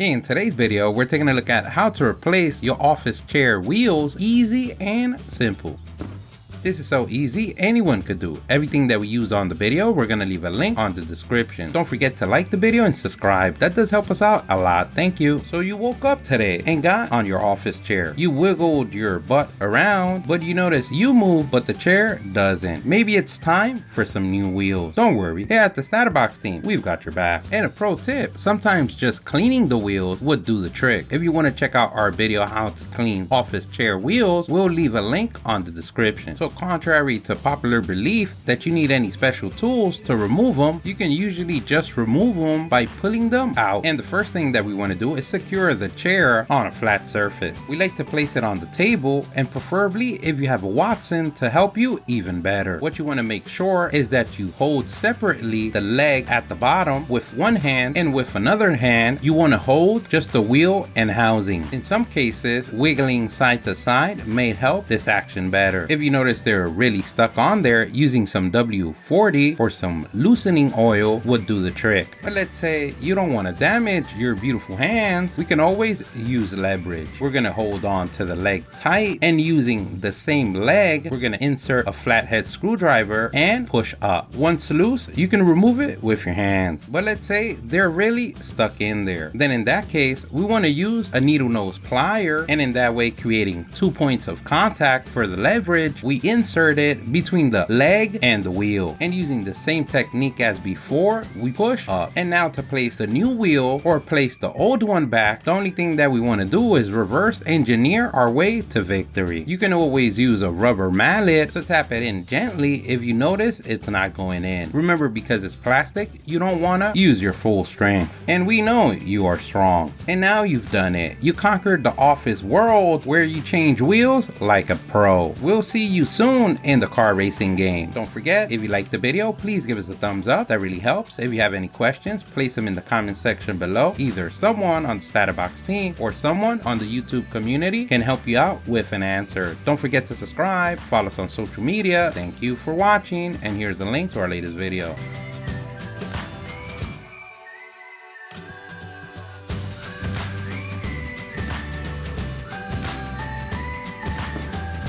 In today's video, we're taking a look at how to replace your office chair wheels easy and simple. This is so easy, anyone could do. Everything that we use on the video, we're gonna leave a link on the description. Don't forget to like the video and subscribe. That does help us out a lot, thank you. So you woke up today and got on your office chair. You wiggled your butt around, but you notice you move, but the chair doesn't. Maybe it's time for some new wheels. Don't worry, here at the StatUpBox team, we've got your back. And a pro tip, sometimes just cleaning the wheels would do the trick. If you wanna check out our video how to clean office chair wheels, we'll leave a link on the description. So contrary to popular belief that you need any special tools to remove them, you can usually just remove them by pulling them out. And the first thing that we want to do is secure the chair on a flat surface. We like to place it on the table, and preferably if you have a Watson to help you, even better. What you want to make sure is that you hold separately the leg at the bottom with one hand, and with another hand you want to hold just the wheel and housing. In some cases, wiggling side to side may help this action better. If you notice they're really stuck on there, using some W40 or some loosening oil would do the trick. But let's say you don't want to damage your beautiful hands, we can always use leverage. We're going to hold on to the leg tight, and using the same leg, we're going to insert a flathead screwdriver and push up. Once loose, you can remove it with your hands. But let's say they're really stuck in there. Then in that case, we want to use a needle nose plier, and in that way creating 2 points of contact for the leverage, we insert it between the leg and the wheel, and using the same technique as before, we push up. And now to place the new wheel or place the old one back, the only thing that we want to do is reverse engineer our way to victory. You can always use a rubber mallet to tap it in gently if you notice it's not going in. Remember, because it's plastic, you don't want to use your full strength, and we know you are strong. And now you've done it. You conquered the office world where you change wheels like a pro. We'll see you soon in the car racing game. Don't forget, if you liked the video, please give us a thumbs up. That really helps. If you have any questions, place them in the comment section below. Either someone on the StatUpBox team or someone on the YouTube community can help you out with an answer. Don't forget to subscribe, follow us on social media. Thank you for watching, and here's the link to our latest video.